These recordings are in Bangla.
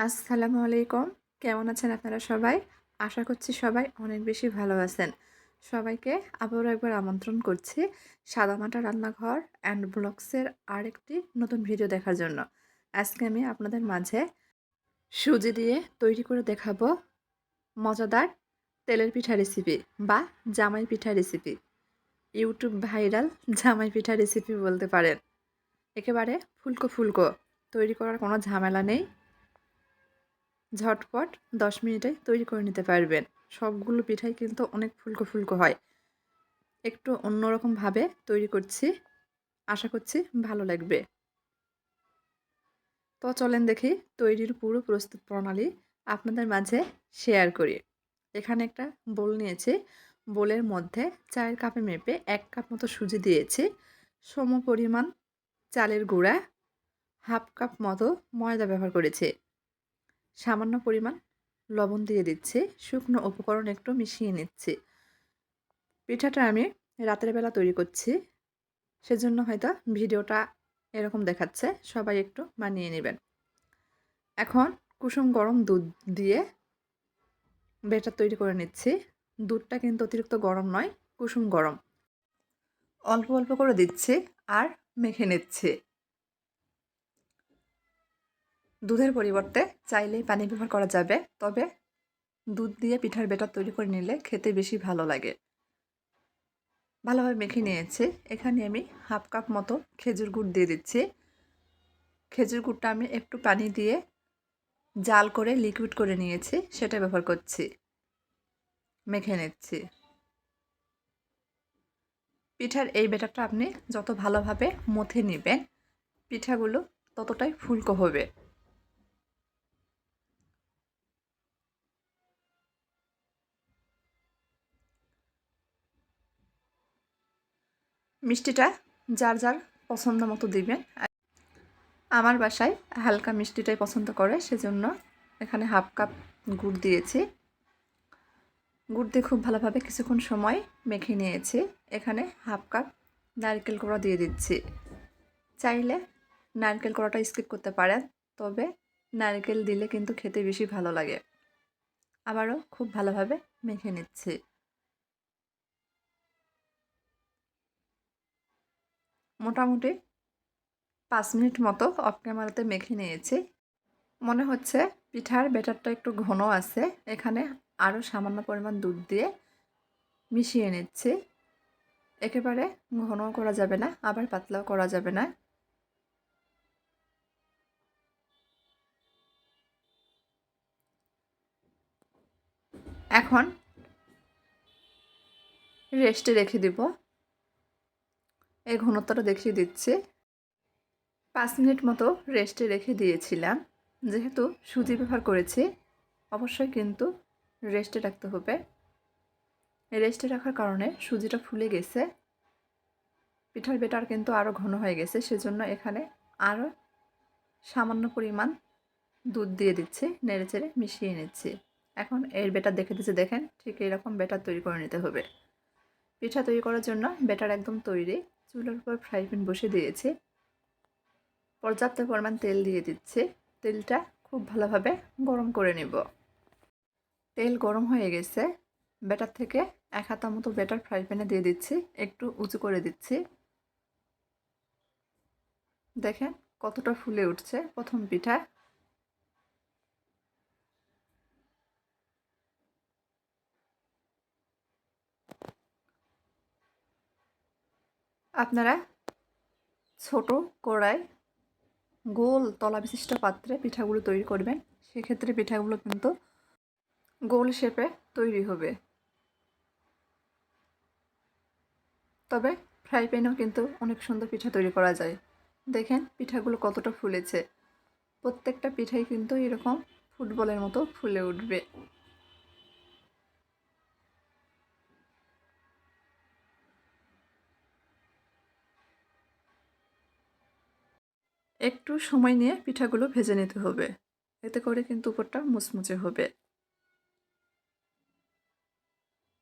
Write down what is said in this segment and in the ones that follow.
আসসালামু আলাইকুম। কেমন আছেন আপনারা সবাই? আশা করছি সবাই অনেক বেশি ভালো আছেন। সবাইকে আবারও একবার আমন্ত্রণ করছি সাদামাটা রান্নাঘর অ্যান্ড ব্লগসের আরেকটি নতুন ভিডিও দেখার জন্য। আজকে আমি আপনাদের মাঝে সুজি দিয়ে তৈরি করে দেখাবো মজাদার তেলের পিঠা রেসিপি বা জামাই পিঠা রেসিপি। ইউটিউব ভাইরাল জামাই পিঠা রেসিপি বলতে পারেন। একেবারে ফুলকো ফুলকো, তৈরি করার কোনো ঝামেলা নেই। ঝটপট 10 মিনিটে তৈরি করে নিতে পারবেন। সবগুলো পিঠাই কিন্তু অনেক ফুলকো ফুলকো হয়। একটু অন্যরকমভাবে তৈরি করছি, আশা করছি ভালো লাগবে। তো চলেন দেখি তৈরির পুরো প্রস্তুত প্রণালী আপনাদের মাঝে শেয়ার করি। এখানে একটা বোল নিয়েছি, বোলের মধ্যে চায়ের কাপে মেপে 1 কাপ মতো সুজি দিয়েছি, সম পরিমাণ চালের গুঁড়া, হাফ কাপ মতো ময়দা ব্যবহার করেছি, সামান্য পরিমাণ লবণ দিয়ে দিচ্ছি, শুকনো উপকরণ একটু মিশিয়ে নিচ্ছি। পিঠাটা আমি রাতের বেলা তৈরি করছি, সেজন্য হয়তো ভিডিওটা এরকম দেখাচ্ছে, সবাই একটু মানিয়ে নেবেন। এখন কুসুম গরম দুধ দিয়ে ব্যাটার তৈরি করে নিচ্ছি। দুধটা কিন্তু অতিরিক্ত গরম নয়, কুসুম গরম। অল্প অল্প করে দিচ্ছি আর মেখে নিচ্ছি। দুধের পরিবর্তে চাইলেই পানি ব্যবহার করা যাবে, তবে দুধ দিয়ে পিঠার ব্যাটার তৈরি করে নিলে খেতে বেশি ভালো লাগে। ভালোভাবে মেখে নিয়েছি। এখানে আমি হাফ কাপ মতো খেজুর গুড় দিয়ে দিচ্ছি। খেজুর গুড়টা আমি একটু পানি দিয়ে জাল করে লিকুইড করে নিয়েছি, সেটা ব্যবহার করছি। মেখে নিচ্ছি। পিঠার এই ব্যাটারটা আপনি যত ভালোভাবে মথে নেবেন, পিঠাগুলো ততটাই ফুলকো হবে। মিষ্টিটা যার যার পছন্দ মতো দিবেন। আমার বাসায় হালকা মিষ্টিটাই পছন্দ করে, সেজন্য এখানে হাফ কাপ গুড় দিয়েছি। গুড় দিয়ে খুব ভালোভাবে কিছুক্ষণ সময় মেখে নিয়েছি। এখানে হাফ কাপ নারকেল কোড়া দিয়ে দিচ্ছি। চাইলে নারকেল কোড়াটা স্কিপ করতে পারেন, তবে নারকেল দিলে কিন্তু খেতে বেশি ভালো লাগে। আবারও খুব ভালোভাবে মেখে নিচ্ছি। মোটামুটি 5 মিনিট মতো অফ ক্যামেরাতে মেখে নিয়েছি। মনে হচ্ছে পিঠার ব্যাটারটা একটু ঘন আছে, এখানে আরও সামান্য পরিমাণ দুধ দিয়ে মিশিয়ে নিচ্ছি। একেবারে ঘনও করা যাবে না, আবার পাতলাও করা যাবে না। এখন রেস্টে রেখে দিব। এই ঘনত্বটা দেখিয়ে দিচ্ছি। 5 মিনিট মতো রেস্টে রেখে দিয়েছিলাম। যেহেতু সুজি ব্যবহার করেছি, অবশ্যই কিন্তু রেস্টে রাখতে হবে। রেস্টে রাখার কারণে সুজিটা ফুলে গেছে, পিঠার ব্যাটার কিন্তু আরও ঘন হয়ে গেছে, সেজন্য এখানে আরও সামান্য পরিমাণ দুধ দিয়ে দিচ্ছি, নেড়েচেড়ে মিশিয়ে নিচ্ছি। এখন এর ব্যাটার দেখে দিচ্ছি, দেখেন ঠিক এরকম ব্যাটার তৈরি করে নিতে হবে। পিঠা তৈরি করার জন্য ব্যাটার একদম তৈরি। চুলার উপর ফ্রাই প্যান বসে দিয়েছি, পর্যাপ্ত পরিমাণ তেল দিয়ে দিচ্ছি। তেলটা খুব ভালোভাবে গরম করে নেব। তেল গরম হয়ে গেছে, ব্যাটার থেকে 1 হাতা মতো ব্যাটার ফ্রাই প্যানে দিয়ে দিচ্ছি, একটু উঁচু করে দিচ্ছি। দেখেন কতটা ফুলে উঠছে প্রথম পিঠা। আপনারা ছোট কড়াই গোল তলা বিশিষ্ট পাত্রে পিঠাগুলো তৈরি করবেন, সেক্ষেত্রে পিঠাগুলো কিন্তু গোল শেপে তৈরি হবে। তবে ফ্রাই প্যানেও কিন্তু অনেক সুন্দর পিঠা তৈরি করা যায়। দেখেন পিঠাগুলো কতটা ফুলেছে। প্রত্যেকটা পিঠাই কিন্তু এরকম ফুটবলের মতো ফুলে উঠবে। একটু সময় নিয়ে পিঠাগুলো ভেজে নিতে হবে, এতে করে কিন্তু উপরটা মুচমুচে হবে।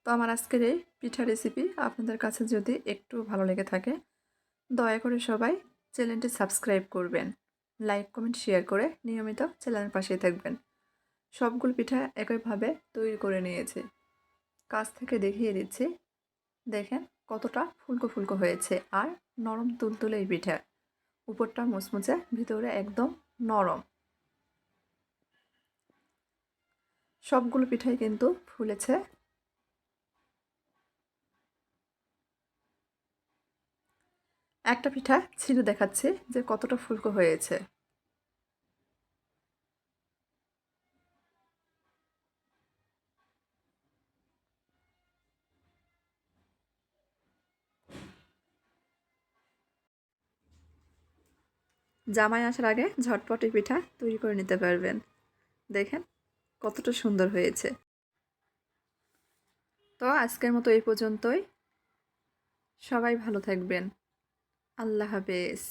তো আমার আজকের এই পিঠা রেসিপি আপনাদের কাছে যদি একটু ভালো লেগে থাকে, দয়া করে সবাই চ্যানেলটি সাবস্ক্রাইব করবেন। লাইক কমেন্ট শেয়ার করে নিয়মিত চ্যানেলের পাশেই থাকবেন। সবগুলো পিঠা একইভাবে তৈরি করে নিয়েছি। কাছ থেকে দেখিয়ে দিচ্ছি। দেখেন কতটা ফুলকো ফুলকো হয়েছে আর নরম তুলতুলে এই পিঠা। উপরটা মুচমুচে, ভিতরে একদম নরম। সবগুলো পিঠাই কিন্তু ফুলেছে। একটা পিঠা ছিঁড়ে দেখাচ্ছি যে কতটা ফুলকো হয়েছে। জামাই আসার আগে ঝটপট এই পিঠা তৈরি করে নিতে পারবেন। দেখেন কতটা সুন্দর হয়েছে। তো আজকের মতো এই পর্যন্তই। সবাই ভালো থাকবেন। আল্লাহ হাফেজ।